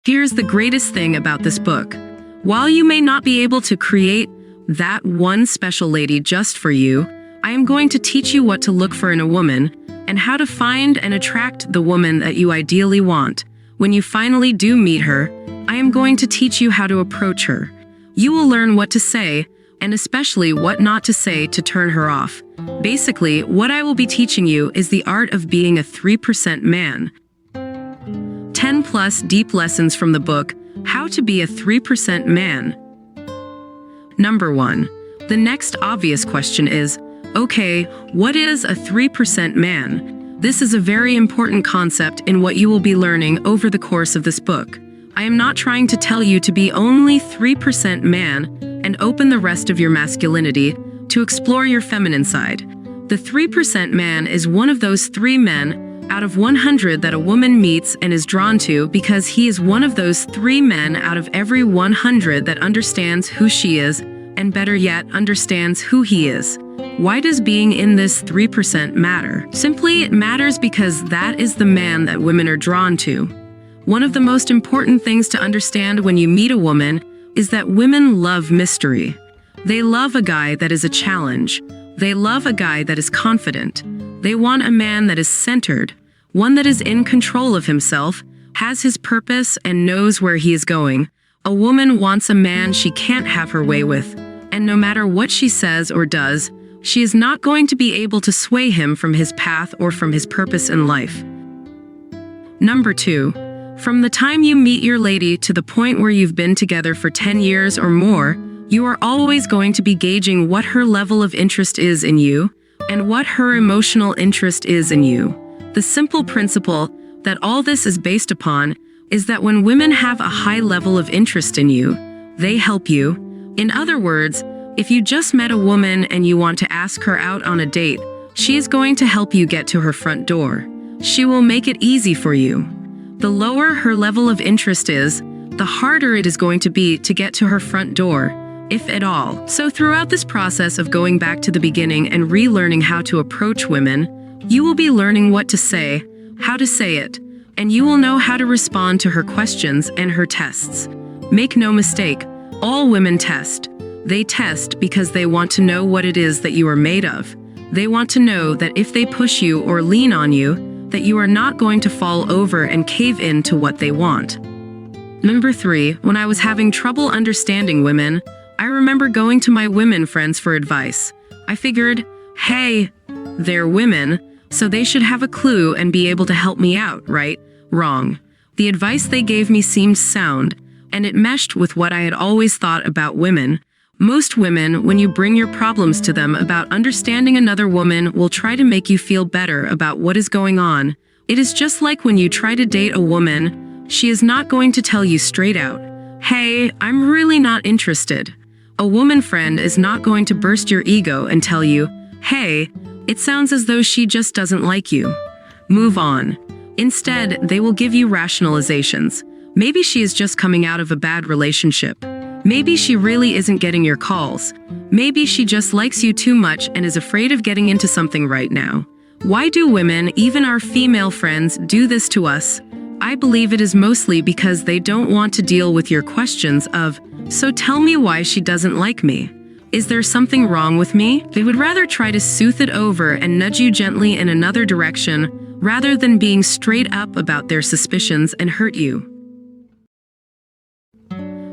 Here's the greatest thing about this book. While you may not be able to create that one special lady just for you, I am going to teach you what to look for in a woman and how to find and attract the woman that you ideally want. When you finally do meet her, I am going to teach you how to approach her. You will learn what to say, and especially what not to say to turn her off. Basically, what I will be teaching you is the art of being a 3% man. 10 plus deep lessons from the book, How to Be a 3% Man. Number 1. The next obvious question is, okay, what is a 3% man? This is a very important concept in what you will be learning over the course of this book. I am not trying to tell you to be only 3% man and open the rest of your masculinity to explore your feminine side. The 3% man is one of those 3 men out of 100 that a woman meets and is drawn to because he is one of those 3 men out of every 100 that understands who she is and better yet understands who he is. Why does being in this 3% matter? Simply, it matters because that is the man that women are drawn to. One of the most important things to understand when you meet a woman is that women love mystery. They love a guy that is a challenge. They love a guy that is confident. They want a man that is centered, one that is in control of himself, has his purpose, and knows where he is going. A woman wants a man she can't have her way with, and no matter what she says or does, she is not going to be able to sway him from his path or from his purpose in life. Number 2. From the time you meet your lady to the point where you've been together for 10 years or more, you are always going to be gauging what her level of interest is in you and what her emotional interest is in you. The simple principle that all this is based upon is that when women have a high level of interest in you, they help you. In other words, if you just met a woman and you want to ask her out on a date, she is going to help you get to her front door. She will make it easy for you. The lower her level of interest is, the harder it is going to be to get to her front door, if at all. So throughout this process of going back to the beginning and relearning how to approach women, you will be learning what to say, how to say it, and you will know how to respond to her questions and her tests. Make no mistake, all women test. They test because they want to know what it is that you are made of. They want to know that if they push you or lean on you, that you are not going to fall over and cave in to what they want. Number 3, when I was having trouble understanding women, I remember going to my women friends for advice. I figured, hey, they're women, so they should have a clue and be able to help me out, right? Wrong. The advice they gave me seemed sound, and it meshed with what I had always thought about women. Most women, when you bring your problems to them about understanding another woman, will try to make you feel better about what is going on. It is just like when you try to date a woman, she is not going to tell you straight out, hey, I'm really not interested. A woman friend is not going to burst your ego and tell you, hey, it sounds as though she just doesn't like you. Move on. Instead, they will give you rationalizations. Maybe she is just coming out of a bad relationship. Maybe she really isn't getting your calls. Maybe she just likes you too much and is afraid of getting into something right now. Why do women, even our female friends, do this to us? I believe it is mostly because they don't want to deal with your questions of, so tell me why she doesn't like me. Is there something wrong with me? They would rather try to soothe it over and nudge you gently in another direction rather than being straight up about their suspicions and hurt you.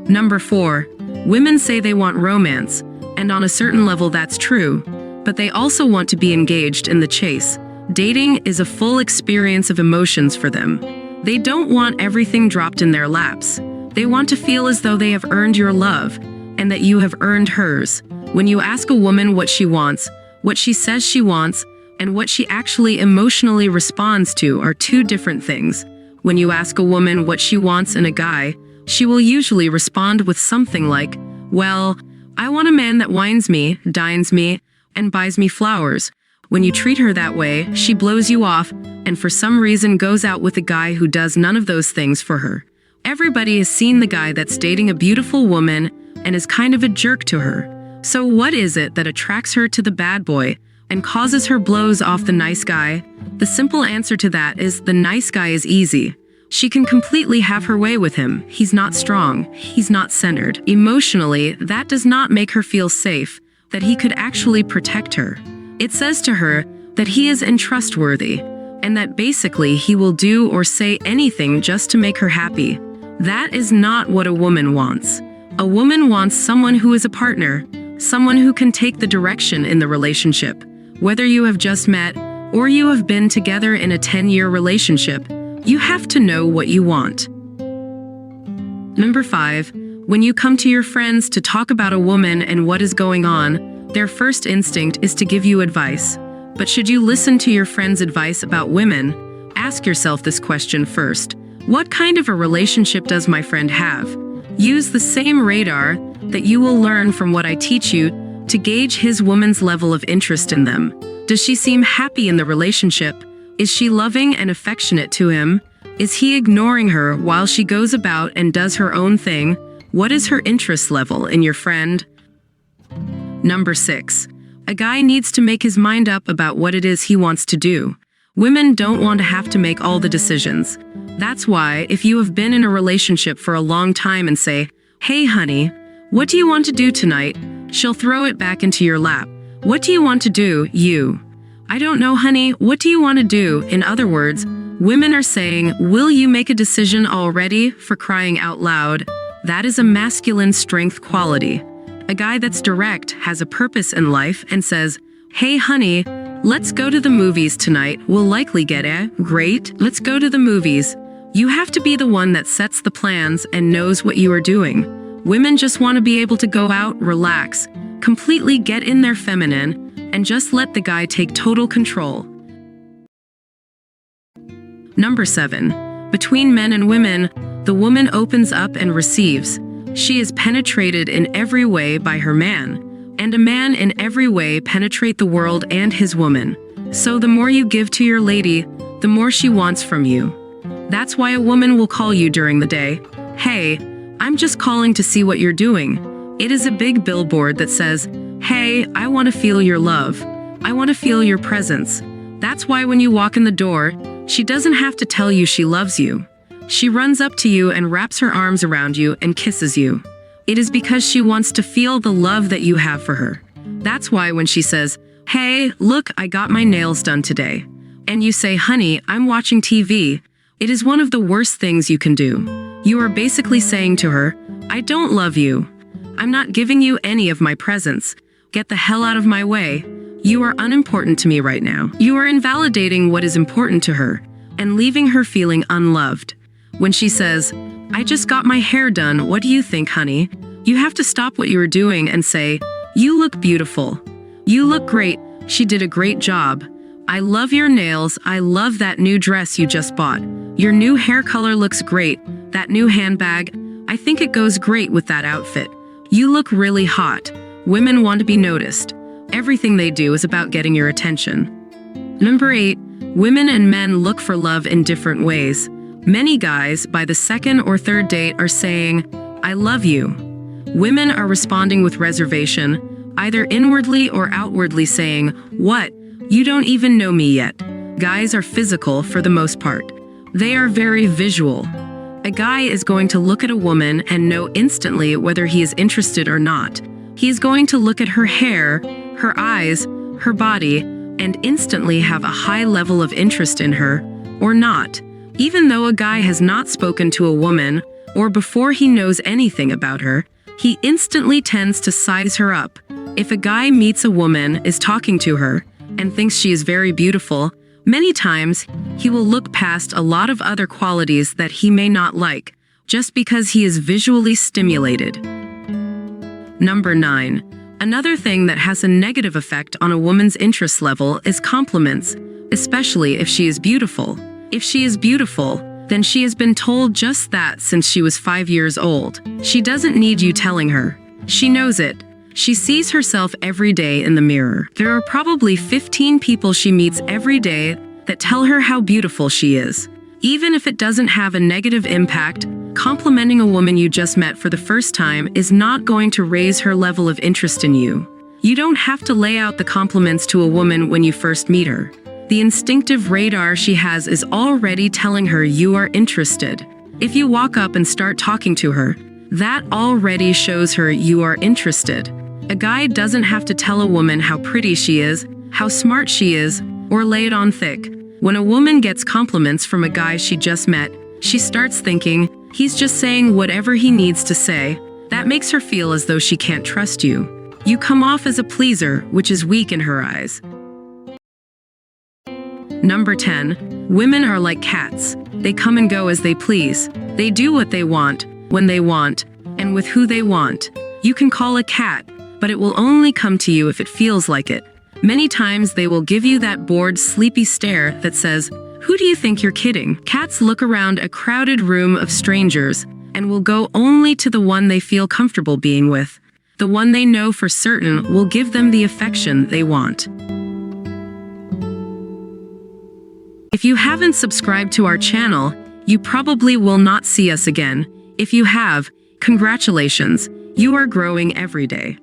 Number 4, women say they want romance, and on a certain level that's true, but they also want to be engaged in the chase. Dating is a full experience of emotions for them. They don't want everything dropped in their laps. They want to feel as though they have earned your love, and that you have earned hers. When you ask a woman what she wants, what she says she wants, and what she actually emotionally responds to are 2 different things. When you ask a woman what she wants in a guy, she will usually respond with something like, well, I want a man that wines me, dines me, and buys me flowers. When you treat her that way, she blows you off and for some reason goes out with a guy who does none of those things for her. Everybody has seen the guy that's dating a beautiful woman and is kind of a jerk to her. So what is it that attracts her to the bad boy and causes her blows off the nice guy? The simple answer to that is the nice guy is easy. She can completely have her way with him. He's not strong. He's not centered. Emotionally, that does not make her feel safe, that he could actually protect her. It says to her that he is untrustworthy, and that basically he will do or say anything just to make her happy. That is not what a woman wants. A woman wants someone who is a partner, someone who can take the direction in the relationship. Whether you have just met or you have been together in a 10-year relationship, you have to know what you want. Number 5. When you come to your friends to talk about a woman and what is going on, their first instinct is to give you advice. But should you listen to your friends' advice about women? Ask yourself this question first. What kind of a relationship does my friend have? Use the same radar that you will learn from what I teach you to gauge his woman's level of interest in them. Does she seem happy in the relationship? Is she loving and affectionate to him? Is he ignoring her while she goes about and does her own thing? What is her interest level in your friend? Number 6. A guy needs to make his mind up about what it is he wants to do. Women don't want to have to make all the decisions. That's why, if you have been in a relationship for a long time and say, "Hey honey, what do you want to do tonight?" she'll throw it back into your lap. "What do you want to do, you?" "I don't know, honey, what do you want to do?" In other words, women are saying, "Will you make a decision already?" For crying out loud. That is a masculine strength quality. A guy that's direct, has a purpose in life, and says, "Hey honey, let's go to the movies tonight. We'll likely get a great. Let's go to the movies." You have to be the one that sets the plans and knows what you are doing. Women just want to be able to go out, relax, completely get in their feminine, and just let the guy take total control. Number 7. Between men and women, the woman opens up and receives. She is penetrated in every way by her man, and a man in every way penetrate the world and his woman. So the more you give to your lady, the more she wants from you. That's why a woman will call you during the day. "Hey, I'm just calling to see what you're doing." It is a big billboard that says, "Hey, I want to feel your love. I want to feel your presence." That's why when you walk in the door, she doesn't have to tell you she loves you. She runs up to you and wraps her arms around you and kisses you. It is because she wants to feel the love that you have for her. That's why when she says, "Hey, look, I got my nails done today," and you say, "Honey, I'm watching TV," it is one of the worst things you can do. You are basically saying to her, "I don't love you. I'm not giving you any of my presents. Get the hell out of my way. You are unimportant to me right now." You are invalidating what is important to her and leaving her feeling unloved. When she says, "I just got my hair done, what do you think, honey?" you have to stop what you are doing and say, "You look beautiful. You look great. She did a great job. I love your nails. I love that new dress you just bought. Your new hair color looks great. That new handbag, I think it goes great with that outfit. You look really hot." Women want to be noticed. Everything they do is about getting your attention. Number 8. Women and men look for love in different ways. Many guys, by the second or third date, are saying, "I love you." Women are responding with reservation, either inwardly or outwardly saying, "What? You don't even know me yet." Guys are physical for the most part. They are very visual. A guy is going to look at a woman and know instantly whether he is interested or not. He is going to look at her hair, her eyes, her body, and instantly have a high level of interest in her, or not. Even though a guy has not spoken to a woman, or before he knows anything about her, he instantly tends to size her up. If a guy meets a woman, is talking to her, and thinks she is very beautiful, many times he will look past a lot of other qualities that he may not like, just because he is visually stimulated. Number 9. Another thing that has a negative effect on a woman's interest level is compliments, especially if she is beautiful. If she is beautiful, then she has been told just that since she was 5 years old. She doesn't need you telling her. She knows it. She sees herself every day in the mirror. There are probably 15 people she meets every day that tell her how beautiful she is. Even if it doesn't have a negative impact, complimenting a woman you just met for the first time is not going to raise her level of interest in you. You don't have to lay out the compliments to a woman when you first meet her. The instinctive radar she has is already telling her you are interested. If you walk up and start talking to her, that already shows her you are interested. A guy doesn't have to tell a woman how pretty she is, how smart she is, or lay it on thick. When a woman gets compliments from a guy she just met, she starts thinking, he's just saying whatever he needs to say. That makes her feel as though she can't trust you. You come off as a pleaser, which is weak in her eyes. Number 10. Women are like cats. They come and go as they please. They do what they want, when they want, and with who they want. You can call a cat, but it will only come to you if it feels like it. Many times they will give you that bored, sleepy stare that says, "Who do you think you're kidding?" Cats look around a crowded room of strangers and will go only to the one they feel comfortable being with. The one they know for certain will give them the affection they want. If you haven't subscribed to our channel, you probably will not see us again. If you have, congratulations, you are growing every day.